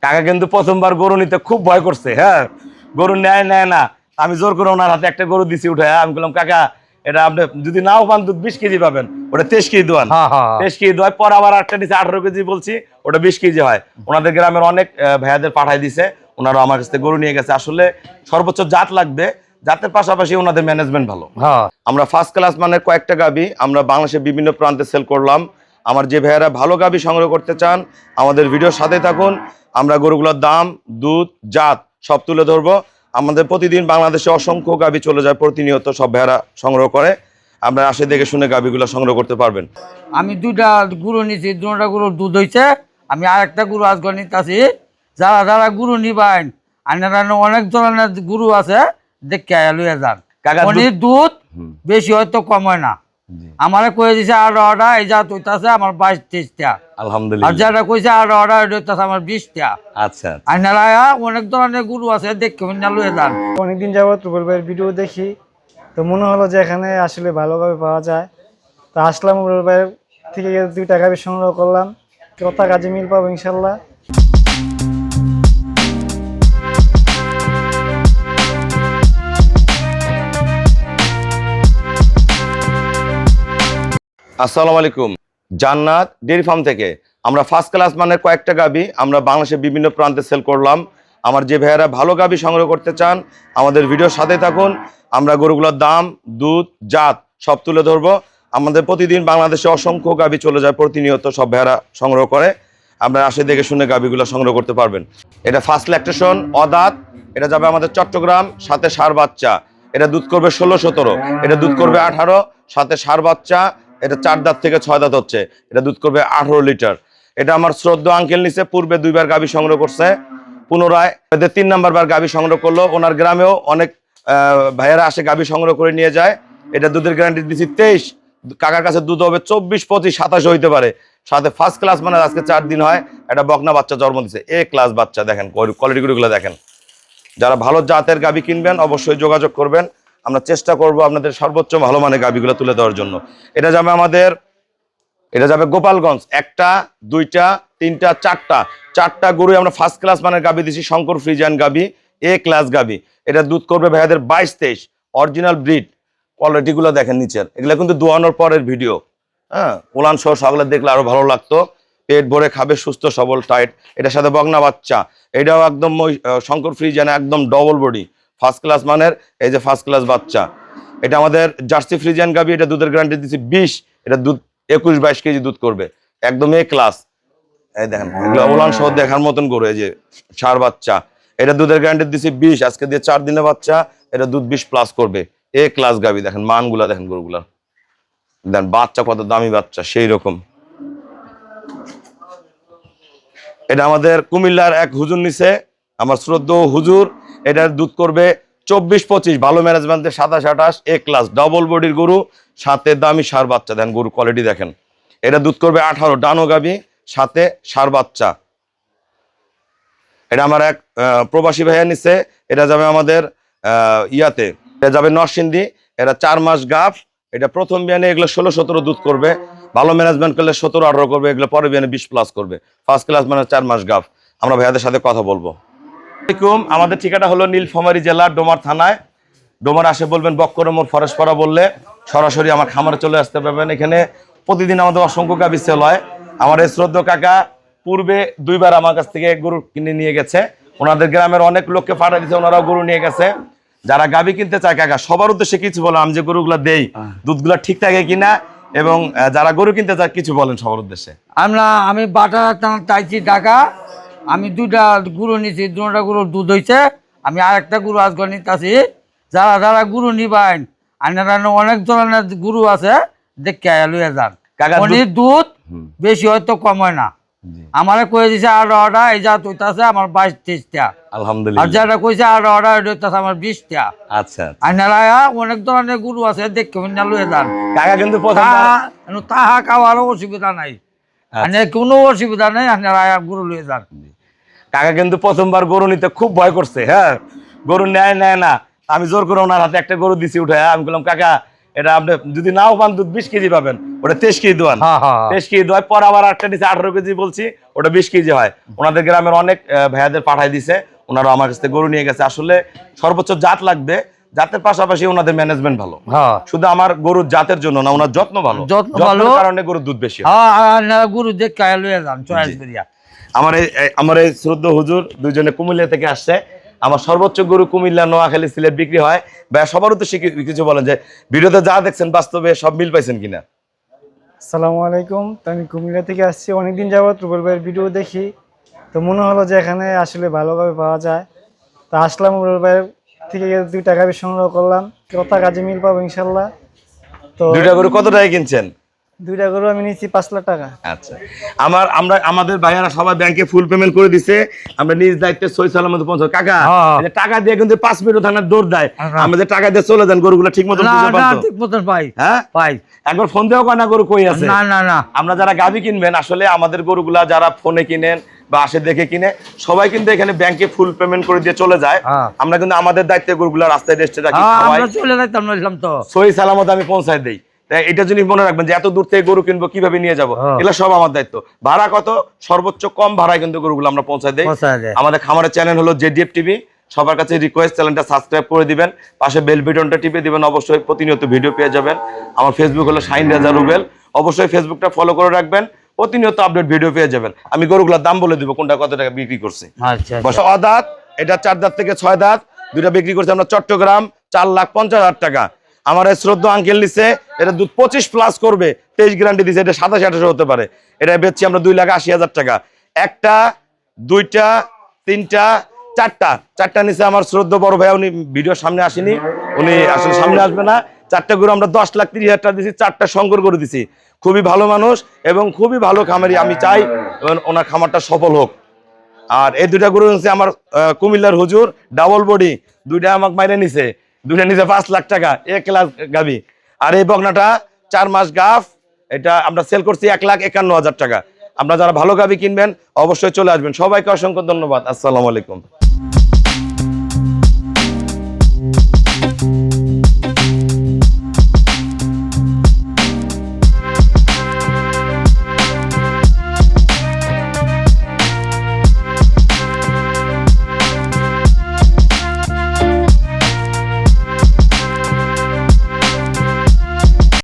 কাকা কিন্তু প্রথমবার গরু নিতে খুব ভয় করছে। হ্যাঁ, গরু নেয় না, আমি জোর করে ওনার হাতে একটা গরু দিছি উঠে। আমি বললাম কাকা এটা আপনি যদি নাও পান দুধ 20 কেজি পাবেন, ওটা 23 কেজি দোয়ান। 23 কেজি দোয়ায় পর আবার একটা নিচে 18 কেজি বলছি, ওটা 20 কেজি হয়। ওনাদের গ্রামের অনেক ভাইয়াদের পাঠাই দিছে, ওনারা আমার কাছ থেকে গরু নিয়ে গেছে। আসলে সর্বোচ্চ জাত লাগবে, জাতের পাশাপাশি ওনাদের ম্যানেজমেন্ট ভালো। আমরা ফার্স্ট ক্লাস মানের কয়েকটা গাবি আমরা বাংলাদেশের বিভিন্ন প্রান্তে সেল করলাম। আমার যে ভাইয়ারা ভালো গাবি সংগ্রহ করতে চান আমাদের ভিডিওর সাথে থাকুন। আমরা গরুগুলোর দাম, দুধ, জাত সব তুলে ধরবো। আমাদের প্রতিদিন বাংলাদেশে অসংখ্য গাবি চলে যায়, প্রতিনিয়ত সব ভাইয়ারা সংগ্রহ করে। আপনারা আসে দেখে শুনে গাবিগুলো সংগ্রহ করতে পারবেন। আমি দুইটা গরু নিছি, দুটা গরুর দুধ হয়েছে। আমি আরেকটা গরু আজকে নিতেছি। যারা যারা গরু নিবেন, আপনারা অনেক ধরনের গরু আছে, দেখে লইয়া যান। উনির দুধ বেশি হয়তো কম হয় না। আমারে কয়ে দিছে 18টা, এই যা হইতাছে আমার 22-23টা। আলহামদুলিল্লাহ। আর যারা কইছে 18টা, এটা হইতাছে আমার 20টা। আচ্ছা, আপনারা অনেক ধরনের গরু আছে, দেখে লইয়া যান। অনেকদিন যাবত রুবেল ভাইয়ের ভিডিও দেখি, তো মনে হলো যে এখানে আসলে ভালোভাবে পাওয়া যায়। তো আসলাম, রুবেল ভাইয়ের থেকে 2টা গাভী সংগ্রহ করলাম। কথা কাজে মিল পাবো ইনশাল্লাহ। আসসালামু আলাইকুম। জান্নাত ডেয়ারি ফার্ম থেকে আমরা ফার্স্ট ক্লাস মানের কয়েকটা গাবি আমরা বাংলাদেশের বিভিন্ন প্রান্তে সেল করলাম। আমার যে ভাইয়ারা ভালো গাবি সংগ্রহ করতে চান আমাদের ভিডিওর সাথে থাকুন। আমরা গরুগুলোর দাম, দুধ, জাত সব তুলে ধরবো। আমাদের প্রতিদিন বাংলাদেশে অসংখ্য গাবি চলে যায়, প্রতিনিয়ত সব ভাইয়ারা সংগ্রহ করে। আপনারা আসে দেখে শুনে গাবিগুলো সংগ্রহ করতে পারবেন। এটা ফার্স্ট ল্যাকটেশন অদাঁত, এটা যাবে আমাদের চট্টগ্রাম, সাথে ষাঁড় বাচ্চা। এটা দুধ করবে 16-17, এটা দুধ করবে 18, সাথে ষাঁড় বাচ্চা। এটা 4 দাঁত থেকে 6 দাঁত হচ্ছে, এটা দুধ করবে 18 লিটার। এটা আমার শ্রদ্ধা আঙ্কেল নিচে, পূর্বে 2বার গাবি সংগ্রহ করছে, পুনরায় 3 নাম্বার বার গাবি সংগ্রহ করলো। ওনার গ্রামেও অনেক ভাইয়েরা আসে গাবি সংগ্রহ করে নিয়ে যায়। এটা দুধের গ্যারান্টি দিচ্ছি 23, কাকার কাছে দুধ হবে 24, 25, 27 হইতে পারে। সাথে ফার্স্ট ক্লাস মানে আজকে 4 দিন হয়, একটা বকনা বাচ্চা জন্ম দিচ্ছে, এ ক্লাস বাচ্চা। দেখেন কোয়ালিটি গুলো দেখেন। যারা ভালো জাতের গাবি কিনবেন অবশ্যই যোগাযোগ করবেন। আমরা চেষ্টা করব আপনাদের সর্বোচ্চ ভালো মানের গাবিগুলো তুলে দেওয়ার জন্য। এটা যাবে গোপালগঞ্জ, 1টা, 2টা, 3টা, 4টা গরু আমরা ফার্স্ট ক্লাস মানের গাবি দিছি। শঙ্কর ফ্রিজিয়ান গাবি, এ ক্লাস গাবি। এটা দুধ করবে ভাইয়াদের 22-23, অরিজিনাল ব্রিড। কোয়ালিটিগুলো দেখেন নিচের, এগুলো কিন্তু দোয়ানোর পরের ভিডিও। হ্যাঁ, উলান সহ সবগুলো দেখলে আরো ভালো লাগতো। পেট ভরে খাবে, সুস্থ সবল টাইট। এটার সাথে বগনা বাচ্চা, এটাও একদম শঙ্কর ফ্রিজিয়ান, একদম ডবল বডি, ফার্স্ট ক্লাস মানের। এই যে ফার্স্ট ক্লাস বাচ্চা, এটা আমাদের জার্সি ফ্রিজিয়ান গাবি। এটা দুধের গ্যারান্টি দিচ্ছি 20, এটা দুধ 21-22 কেজি দুধ করবে, একদম এ ক্লাস। এই দেখেন এগুলো ওলান সহ দেখার মতন গরু। এই যে ষাঁড় বাচ্চা, এটা দুধের গ্যারান্টি দিচ্ছি 20, আজকে দিয়ে 4 দিনের বাচ্চা, এটা দুধ 20+ করবে, এ ক্লাস গাবি। দেখেন মানগুলা দেখেন, গরুগুলা দেখেন, বাচ্চা কত দামি বাচ্চা সেই রকম। এটা আমাদের কুমিল্লার এক হুজুর নিছে, আমার শ্রদ্ধেয় হুজুর। এটার দুধ করবে 24-25, ভালো ম্যানেজমেন্টের 27-28, এ ক্লাস ডবল বডির গরু, সাথে দামি ষাঁড় বাচ্চা। দেখেন গরু কোয়ালিটি দেখেন। এটা দুধ করবে 18, ডানো গাবি, সাথে ষাঁড় বাচ্চা। এটা আমার এক প্রবাসী ভাইয়া নিচ্ছে, এটা যাবে আমাদের ইয়াতে, এটা যাবে নরসিংদী। এটা 4 মাস গাভ, এটা প্রথম বিয়ানে এগুলো 16-17 দুধ করবে, ভালো ম্যানেজমেন্ট করলে 17-18 করবে, এগুলো পরে বিয়ানে 20+ করবে। ফার্স্ট ক্লাস মানে 4 মাস গাভ। আমরা ভাইয়াদের সাথে কথা বলবো। আমাদের ঠিকানা হলো নীলফামারী জেলা ডোমার থানায়। ডোমার আসে বলবেন বক্করমোর ফরেশপাড়া বললে সরাসরি আমার খামারে চলে আসতে পারবেন। এখানে প্রতিদিন আমাদের অসংখ্য গাভী সেল হয়। আমার এই শ্রদ্ধেয় কাকা পূর্বে 2বার আমার কাছ থেকে গরু কিনে নিয়ে গেছে, ওনাদের গ্রামের অনেক লোককে পাঠিয়ে দিয়েছে, ওনারাও গরু নিয়ে গেছে। যারা গাভী কিনতে চায় কাকা সবার উদ্দেশ্যে কিছু বলো, আমি যে গরুগুলো দেই দুধগুলো ঠিক থাকে কিনা, এবং যারা গরু কিনতে চায় কিছু বলেন সবার উদ্দেশ্যে। আমি বাটা চাইছি টাকা। আমি 2টা গরু নিছি, 2টা গরুর দুধ হয়েছে। আমি আরেকটা গরু আজকে নিতেছি। যারা যারা গরু নিবেন, আপনারা অনেক ধরনের গরু আছে, দেখে লইয়া যান। উনির দুধ বেশি হয়তো কম হয় না। আমারে কয়ে দিছে 18টা, এই যা হইতাছে আমার 22-23টা। আলহামদুলিল্লাহ। আর যারা কইছে 18টা, এটা হইতাছে আমার 20টা। আচ্ছা, আপনারা অনেক ধরনের গরু আছে, দেখে লইয়া যান। কাকা কিন্তু তাহা খাওয়ারও অসুবিধা নাই, কোনো অসুবিধা নেই। আপনারা গরু লইয়া যান। কাকা কিন্তু প্রথমবার গরু নিতে খুব ভয় করছে। হ্যাঁ, গরু নেয় না, আমি জোর করে ওনার হাতে একটা গরু দিছি উঠে। আমি বললাম কাকা এটা আপনি যদি নাও পান দুধ 20 কেজি পাবেন, ওটা 23 কেজি দোয়ান, হ্যাঁ, হ্যাঁ। 23 কেজি দোয়ায়। পর আবার একটা নিচে 18 কেজি বলছি, ওটা 20 কেজি হয়। ওনাদের গ্রামের অনেক ভাইয়াদের পাঠাই দিছে, ওনারা আমার কাছ থেকে গরু নিয়ে গেছে। আসলে সর্বোচ্চ জাত লাগবে, জাতের পাশাপাশি ওনাদের ম্যানেজমেন্ট ভালো। হ্যাঁ শুধু আমার গরুর জাতের জন্য না, ওনার যত্ন ভালো, যত্ন যত্নের ভালো। কারণে গরুর দুধ বেশি হয়। হ্যাঁ আপনারা গরু দেখে লইয়া যান চয়েস করিয়া। আমার এই শ্রদ্ধ হুজুর দুইজনে কুমিল্লা থেকে আসছে। আমার সর্বোচ্চ গরু কুমিল্লা, নোয়াখালী, সিলেট বিক্রি হয়। ভাই সবার তো কিছু বলেন যে ভিডিওতে যা দেখছেন বাস্তবে সব মিল পাইছেন কিনা? আসসালামু আলাইকুম। তো আমি কুমিল্লা থেকে আসছি, অনেকদিন যাবত রুবেল ভাইয়ের ভিডিও দেখি, তো মনে হলো যে এখানে আসলে ভালোভাবে পাওয়া যায়। তো আসলাম রুবেল ভাইয়ের থেকে 2টা গাভী সংগ্রহ করলাম, কথা কাজে মিল পাবো ইনশাল্লাহ। তো দুইটা গরু কত টাকায় কিনছেন? 2টা গরু আমি নিয়েছি 5 লাখ টাকা। আচ্ছা, আমাদের ভাইয়ারা সবাই ব্যাংকে ফুল পেমেন্ট করে দিছে। আমরা নিজ দায়িত্বে সই সালামত পৌঁছাবো। কাকা এই যে টাকা দিয়ে কিন্তু 5 মিনিট থানার দৌড় দেয়, আমরা যে টাকা দিয়ে চলে যান গরুগুলো ঠিক মতো না বুঝে না পান তো? ঠিক মতন পাই। হ্যাঁ পাই। একবার ফোন দেওয়া কয় না গরু কই আছে? না না না আমরা যারা গাভী কিনবেন, আসলে আমাদের গরুগুলা যারা ফোনে কিনেন বা আসে দেখে কিনে, সবাই কিন্তু এখানে ব্যাংকে ফুল পেমেন্ট করে দিয়ে চলে যায়। হ্যাঁ। আমরা কিন্তু আমাদের দায়িত্বে গরুগুলা রাস্তায় রেস্টে রাখি, খাওয়াই, আমরা চলে যাইতাম নইলাম তো। সহি সালামত আমি পৌঁছায় দেই। তাই এটা যদি মনে রাখবেন যে এত দূর থেকে গরু কিনবো, কিভাবে নিয়ে যাবো, এগুলো সব আমার দায়িত্ব। ভাড়া কত? সর্বোচ্চ কম ভাড়ায় কিন্তু গরুগুলো আমরা পৌঁছায় দেই। আমাদের খামারের চ্যানেল হলো জেডিএফ টিভি। সবার কাছে রিকোয়েস্ট, চ্যানেলটা সাবস্ক্রাইব করে দিবেন, পাশে বেল বাটনটা টিপে দিবেন, অবশ্যই প্রতিনিয়ত ভিডিও পেয়ে যাবেন। আমার ফেসবুক হলো শাহিন রেজা রুবেল, অবশ্যই ফেসবুকটা ফলো করে রাখবেন, প্রতিনিয়ত আপডেট ভিডিও পেয়ে যাবেন। আমি গরুগুলোর দাম বলে দিব, কোনটা কত টাকা বিক্রি করছি। আচ্ছা দাঁত, এটা 4 দাঁত থেকে 6 দাঁত, দুইটা বিক্রি করছি আমরা চট্টগ্রাম 4,50,000 টাকা। আমার এই শ্রদ্ধ আঙ্কেল নিচ্ছে, এটা দুধ 25 প্লাস করবে, 23 গ্যারান্টি দিচ্ছে, এটা 27-28 হতে পারে। এটা বেচছি আমরা 2,80,000 টাকা। একটা, দুইটা, তিনটা, চারটা নিচে আমার শ্রদ্ধ বড় ভাই, উনি ভিডিওর সামনে আসেনি, উনি আসলে সামনে আসবে না। 4টা গরু আমরা 10,30,000 টাকা দিচ্ছি, 4টা সংগ্রহ করে দিছি। খুবই ভালো মানুষ এবং খুবই ভালো খামারি, আমি চাই ওনার খামারটা সফল হোক। আর এই 2টা গরু হচ্ছে আমার কুমিল্লার হুজুর, ডাবল বডি, 2টা আমাকে মাইরে নিছে, 2টা নিচে 5 লাখ টাকা, 1 লাখ গাবি। আর এই বকনাটা 4 মাস গাফ, এটা আমরা সেল করছি 1,51,000 টাকা। আপনারা যারা ভালো গাবি কিনবেন অবশ্যই চলে আসবেন। সবাইকে অসংখ্য ধন্যবাদ। আসসালামু আলাইকুম।